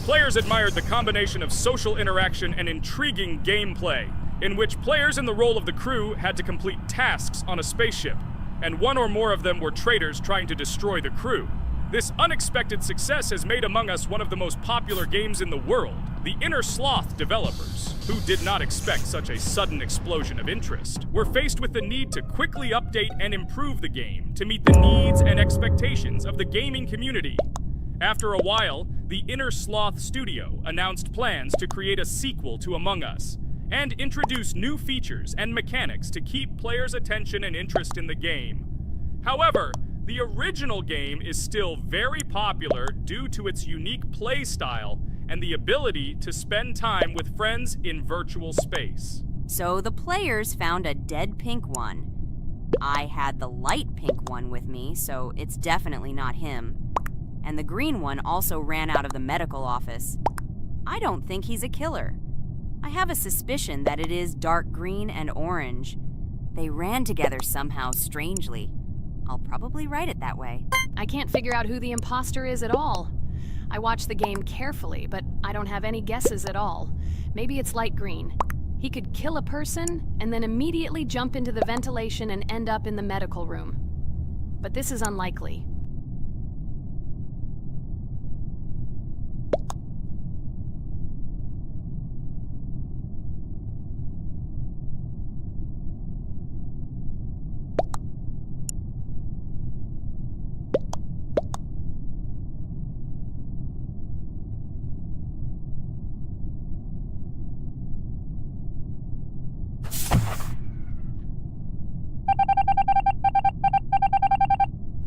Players admired the combination of social interaction and intriguing gameplay, in which players in the role of the crew had to complete tasks on a spaceship, and one or more of them were traitors trying to destroy the crew. This unexpected success has made Among Us one of the most popular games in the world. The Innersloth developers, Who did not expect such a sudden explosion of interest? We're faced with the need to quickly update and improve the game to meet the needs and expectations of the gaming community. After a while, the Inner Sloth Studio announced plans to create a sequel to Among Us and introduce new features and mechanics to keep players' attention and interest in the game. However, the original game is still very popular due to its unique play style and the ability to spend time with friends in virtual space. So the players found a dead pink one. I had the light pink one with me, so it's definitely not him. And the green one also ran out of the medical office. I don't think he's a killer. I have a suspicion that it is dark green and orange. They ran together somehow strangely. I'll probably write it that way. I can't figure out who the imposter is at all. I watched the game carefully, but I don't have any guesses at all. Maybe it's light green. He could kill a person and then immediately jump into the ventilation and end up in the medical room. But this is unlikely.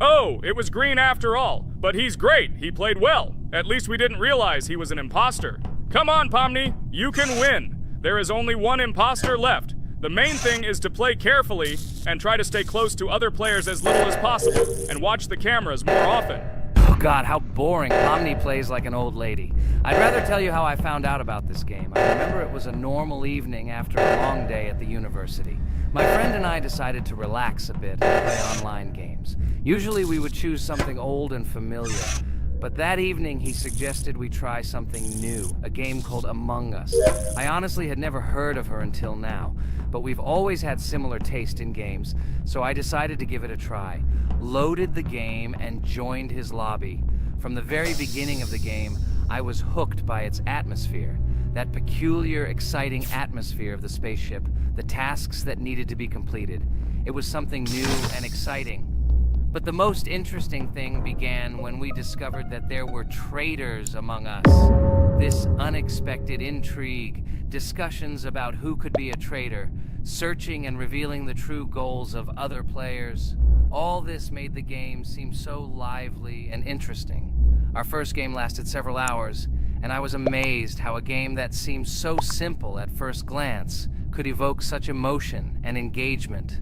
Oh, it was green after all, but he's great. He played well. At least we didn't realize he was an imposter. Come on, Pomni, you can win. There is only one imposter left. The main thing is to play carefully and try to stay close to other players as little as possible and watch the cameras more often. Oh God, how boring. Pomni plays like an old lady. I'd rather tell you how I found out about this game. I remember it was a normal evening after a long day at the university. My friend and I decided to relax a bit and play online games. Usually we would choose something old and familiar, but that evening he suggested we try something new, a game called Among Us. I honestly had never heard of her until now, but we've always had similar taste in games, so I decided to give it a try. Loaded the game and joined his lobby. From the very beginning of the game, I was hooked by its atmosphere. That peculiar, exciting atmosphere of the spaceship, the tasks that needed to be completed. It was something new and exciting. But the most interesting thing began when we discovered that there were traitors among us. This unexpected intrigue, discussions about who could be a traitor, searching and revealing the true goals of other players. All this made the game seem so lively and interesting. Our first game lasted several hours, and I was amazed how a game that seemed so simple at first glance could evoke such emotion and engagement.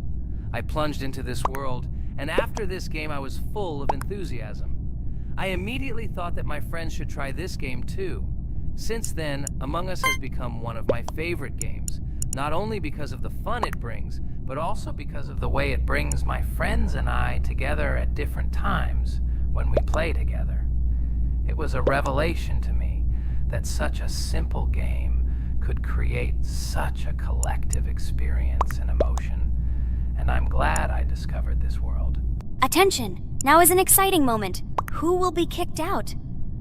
I plunged into this world, and after this game I was full of enthusiasm. I immediately thought that my friends should try this game too. Since then, Among Us has become one of my favorite games, not only because of the fun it brings, but also because of the way it brings my friends and I together at different times when we play together. It was a revelation to me that such a simple game could create such a collective experience and emotion, and I'm glad I discovered this world. Attention! Now is an exciting moment. Who will be kicked out?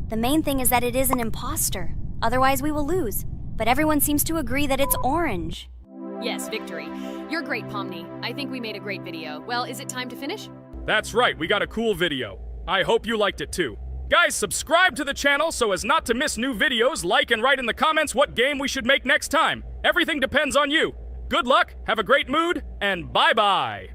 The main thing is that it is an imposter. Otherwise we will lose. But everyone seems to agree that it's orange. Yes, victory. You're great, Pomni. I think we made a great video. Well, is it time to finish? That's right, we got a cool video. I hope you liked it too. Guys, subscribe to the channel so as not to miss new videos, like and write in the comments what game we should make next time. Everything depends on you. Good luck, have a great mood, and bye-bye.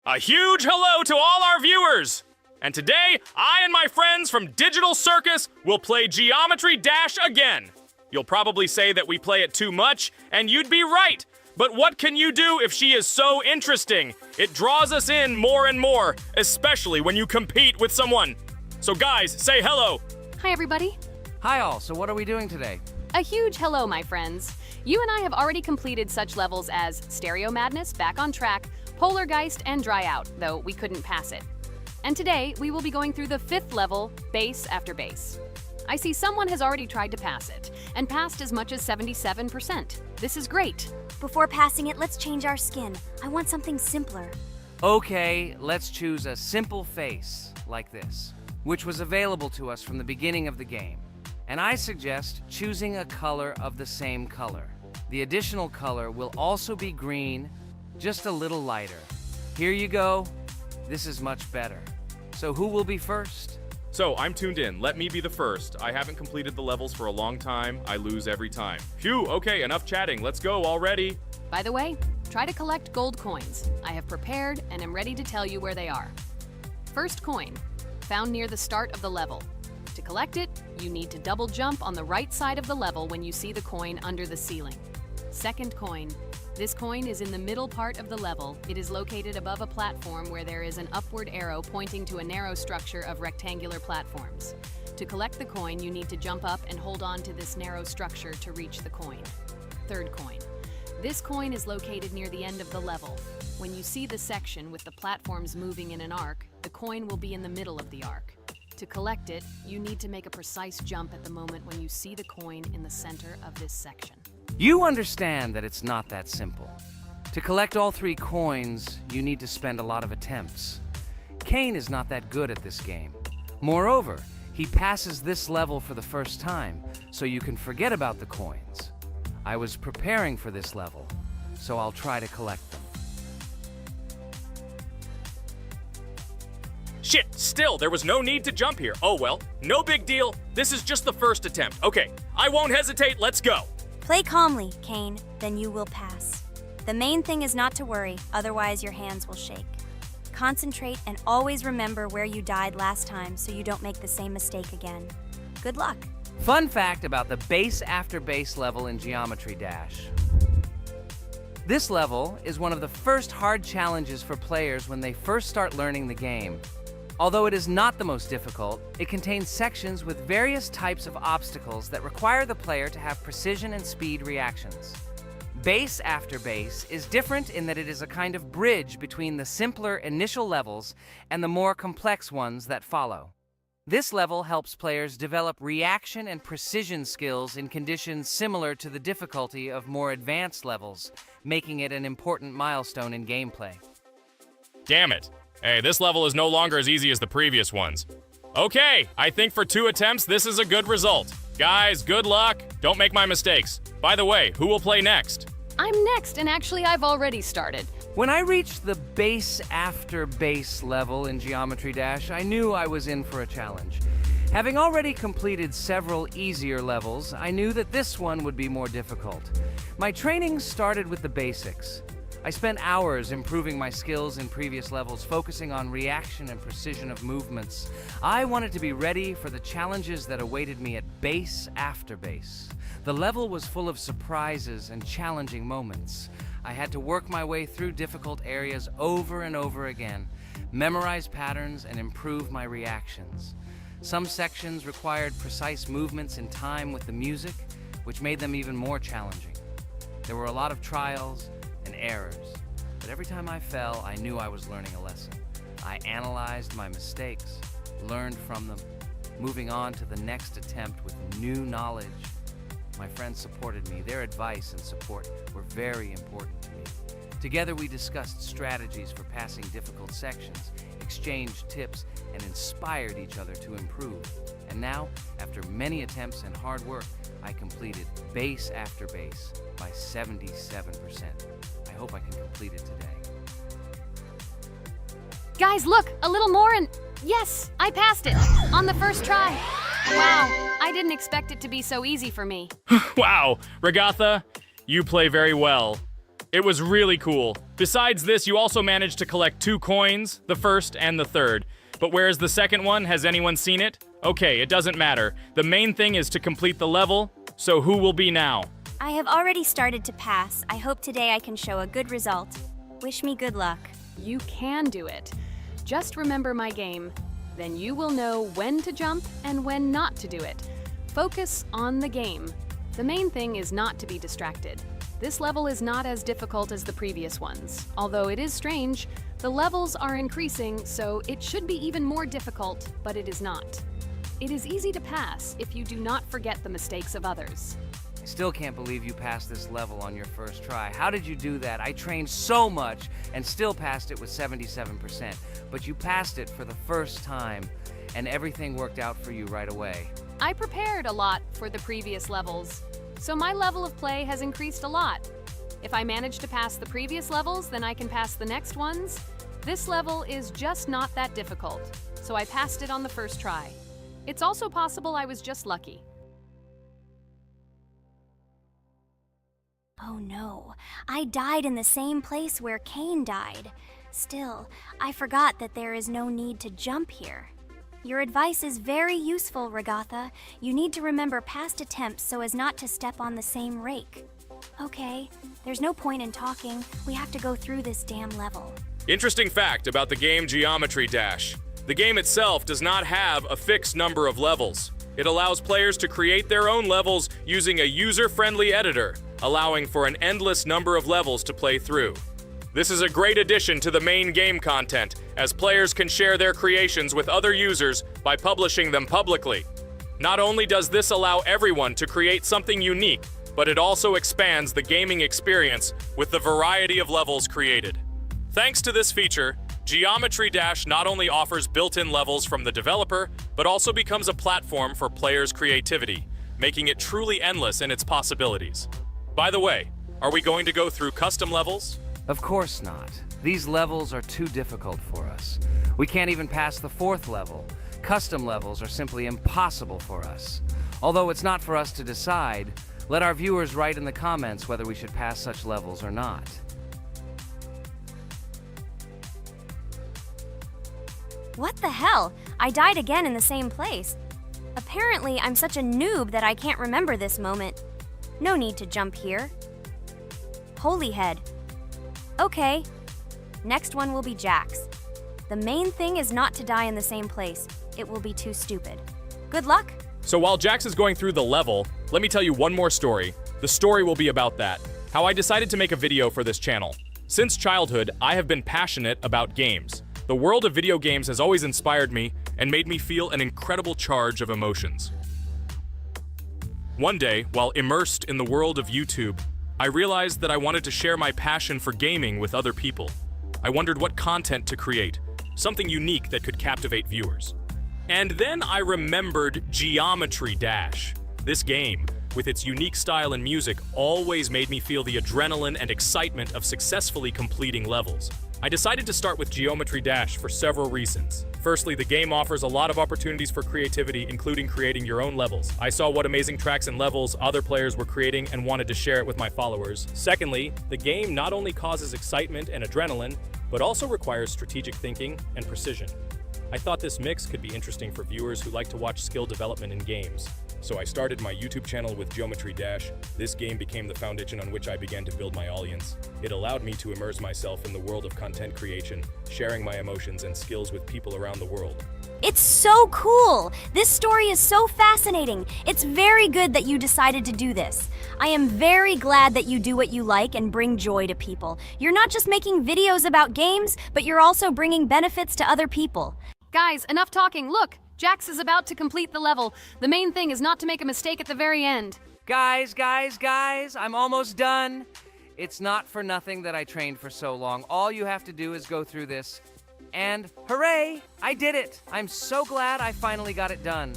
A huge hello to all our viewers! And today, I and my friends from Digital Circus will play Geometry Dash again. You'll probably say that we play it too much, and you'd be right. But what can you do if she is so interesting? It draws us in more and more, especially when you compete with someone. So guys, say hello. Hi, everybody. Hi all, so what are we doing today? A huge hello, my friends. You and I have already completed such levels as Stereo Madness, Back on Track, Polargeist, and Dry Out, though we couldn't pass it. And today, we will be going through the 5th level, Base After Base. I see someone has already tried to pass it, and passed as much as 77%. This is great. Before passing it, let's change our skin. I want something simpler. Okay, let's choose a simple face, like this, which was available to us from the beginning of the game. and I suggest choosing a color of the same color. The additional color will also be green, just a little lighter. Here you go. This is much better. So who will be first? So, I'm tuned in. Let me be the first. I haven't completed the levels for a long time. I lose every time. Phew, okay, enough chatting. Let's go already. By the way, try to collect gold coins. I have prepared and am ready to tell you where they are. First coin, found near the start of the level. To collect it, you need to double jump on the right side of the level when you see the coin under the ceiling. Second coin. This coin is in the middle part of the level. It is located above a platform where there is an upward arrow pointing to a narrow structure of rectangular platforms. To collect the coin, you need to jump up and hold on to this narrow structure to reach the coin. Third coin. This coin is located near the end of the level. When you see the section with the platforms moving in an arc, the coin will be in the middle of the arc. To collect it, you need to make a precise jump at the moment when you see the coin in the center of this section. You understand that it's not that simple. To collect all 3 coins, you need to spend a lot of attempts. Cain is not that good at this game. Moreover, he passes this level for the first time, so you can forget about the coins. I was preparing for this level, so I'll try to collect them. Shit, still, there was no need to jump here. Oh well, no big deal. This is just the first attempt. Okay, I won't hesitate, let's go. Play calmly, Cain, then you will pass. The main thing is not to worry, otherwise your hands will shake. Concentrate and always remember where you died last time so you don't make the same mistake again. Good luck. Fun fact about the base after base level in Geometry Dash. This level is one of the first hard challenges for players when they first start learning the game. Although it is not the most difficult, it contains sections with various types of obstacles that require the player to have precision and speed reactions. Base after base is different in that it is a kind of bridge between the simpler initial levels and the more complex ones that follow. This level helps players develop reaction and precision skills in conditions similar to the difficulty of more advanced levels, making it an important milestone in gameplay. Damn it. Hey, this level is no longer as easy as the previous ones. Okay, I think for 2 attempts, this is a good result. Guys, good luck. Don't make my mistakes. By the way, who will play next? I'm next, and actually I've already started. When I reached the base after base level in Geometry Dash, I knew I was in for a challenge. Having already completed several easier levels, I knew that this one would be more difficult. My training started with the basics. I spent hours improving my skills in previous levels, focusing on reaction and precision of movements. I wanted to be ready for the challenges that awaited me at base after base. The level was full of surprises and challenging moments. I had to work my way through difficult areas over and over again, memorize patterns, and improve my reactions. Some sections required precise movements in time with the music, which made them even more challenging. There were a lot of trials and errors, but every time I fell, I knew I was learning a lesson. I analyzed my mistakes, learned from them, moving on to the next attempt with new knowledge. My friends supported me. Their advice and support were very important to me. Together we discussed strategies for passing difficult sections, exchanged tips, and inspired each other to improve. And now, after many attempts and hard work, I completed base after base by 77%. I hope I can complete it today. Guys, look, a little more and yes, I passed it on the first try. Wow, I didn't expect it to be so easy for me. Wow, Regatha, you play very well. It was really cool. Besides this, you also managed to collect 2 coins, the first and the third. But where's the second one? Has anyone seen it? Okay, it doesn't matter. The main thing is to complete the level, so who will be now? I have already started to pass. I hope today I can show a good result. Wish me good luck. You can do it. Just remember my game. Then you will know when to jump and when not to do it. Focus on the game. The main thing is not to be distracted. This level is not as difficult as the previous ones. Although it is strange, the levels are increasing, so it should be even more difficult, but it is not. It is easy to pass if you do not forget the mistakes of others. I still can't believe you passed this level on your first try. How did you do that? I trained so much and still passed it with 77%. But you passed it for the first time. and everything worked out for you right away. I prepared a lot for the previous levels, so my level of play has increased a lot. If I manage to pass the previous levels, then I can pass the next ones. This level is just not that difficult, so I passed it on the first try. It's also possible I was just lucky. Oh no, I died in the same place where Cain died. Still, I forgot that there is no need to jump here. Your advice is very useful, Regatha. You need to remember past attempts so as not to step on the same rake. Okay, there's no point in talking. We have to go through this damn level. Interesting fact about the game Geometry Dash. The game itself does not have a fixed number of levels. It allows players to create their own levels using a user-friendly editor, allowing for an endless number of levels to play through. This is a great addition to the main game content, as players can share their creations with other users by publishing them publicly. Not only does this allow everyone to create something unique, but it also expands the gaming experience with the variety of levels created. Thanks to this feature, Geometry Dash not only offers built-in levels from the developer, but also becomes a platform for players' creativity, making it truly endless in its possibilities. By the way, are we going to go through custom levels? Of course not. These levels are too difficult for us. We can't even pass the 4th level. Custom levels are simply impossible for us. Although it's not for us to decide, let our viewers write in the comments whether we should pass such levels or not. What the hell? I died again in the same place. Apparently, I'm such a noob that I can't remember this moment. No need to jump here. Holy head. Okay. Next one will be Jax. The main thing is not to die in the same place. It will be too stupid. Good luck. So while Jax is going through the level, let me tell you one more story. The story will be about that. How I decided to make a video for this channel. Since childhood, I have been passionate about games. The world of video games has always inspired me and made me feel an incredible charge of emotions. One day, while immersed in the world of YouTube, I realized that I wanted to share my passion for gaming with other people. I wondered what content to create, something unique that could captivate viewers. And then I remembered Geometry Dash. This game, with its unique style and music, always made me feel the adrenaline and excitement of successfully completing levels. I decided to start with Geometry Dash for several reasons. Firstly, the game offers a lot of opportunities for creativity, including creating your own levels. I saw what amazing tracks and levels other players were creating and wanted to share it with my followers. Secondly, the game not only causes excitement and adrenaline, but also requires strategic thinking and precision. I thought this mix could be interesting for viewers who like to watch skill development in games. So I started my YouTube channel with Geometry Dash. This game became the foundation on which I began to build my audience. It allowed me to immerse myself in the world of content creation, sharing my emotions and skills with people around the world. It's so cool! This story is so fascinating. It's very good that you decided to do this. I am very glad that you do what you like and bring joy to people. You're not just making videos about games, but you're also bringing benefits to other people. Guys, enough talking. Look, Jax is about to complete the level. The main thing is not to make a mistake at the very end. Guys, I'm almost done. It's not for nothing that I trained for so long. All you have to do is go through this. And hooray, I did it. I'm so glad I finally got it done.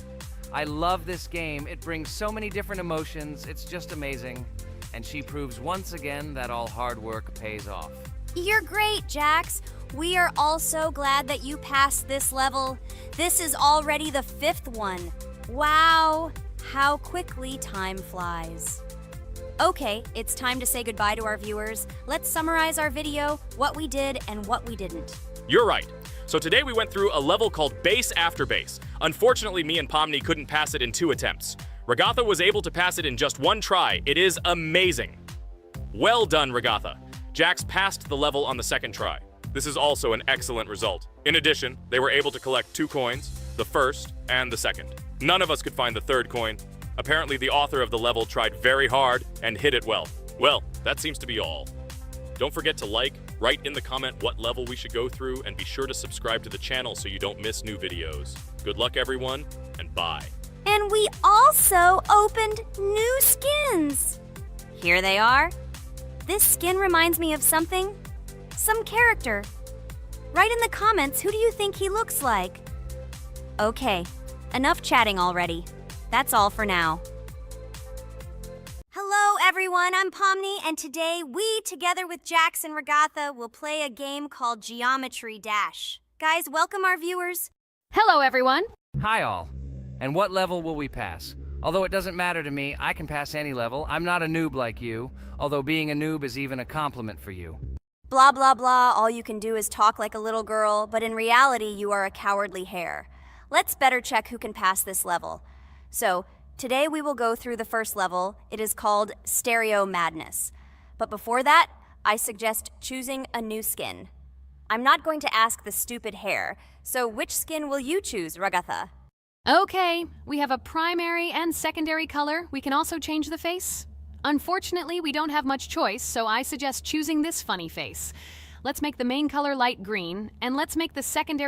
I love this game. It brings so many different emotions. It's just amazing. And she proves once again that all hard work pays off. You're great, Jax. We are all so glad that you passed this level. This is already the 5th one. Wow, how quickly time flies. Okay, it's time to say goodbye to our viewers. Let's summarize our video, what we did and what we didn't. You're right. So today we went through a level called Base After Base. Unfortunately, me and Pomni couldn't pass it in 2 attempts. Regatha was able to pass it in just 1 try. It is amazing. Well done, Regatha. Jax passed the level on the 2nd try. This is also an excellent result. In addition, they were able to collect 2 coins, the 1st and the 2nd. None of us could find the 3rd coin. Apparently, the author of the level tried very hard and hit it well. Well, that seems to be all. Don't forget to like, write in the comment what level we should go through, and be sure to subscribe to the channel so you don't miss new videos. Good luck, everyone, and bye. And we also opened new skins. Here they are. This skin reminds me of something. Some character. Write in the comments, who do you think he looks like? Okay, enough chatting already. That's all for now. Hello everyone, I'm Pomni, and today we, together with Jax and Ragatha, will play a game called Geometry Dash. Guys, welcome our viewers. Hello, everyone. Hi, all. And what level will we pass? Although it doesn't matter to me, I can pass any level. I'm not a noob like you, although being a noob is even a compliment for you. Blah blah blah, all you can do is talk like a little girl, but in reality you are a cowardly hare. Let's better check who can pass this level. So, today we will go through the first level. It is called Stereo Madness. But before that, I suggest choosing a new skin. I'm not going to ask the stupid hare, so which skin will you choose, Ragatha? Okay, we have a primary and secondary color. We can also change the face. Unfortunately, we don't have much choice, so I suggest choosing this funny face. Let's make the main color light green, and let's make the secondary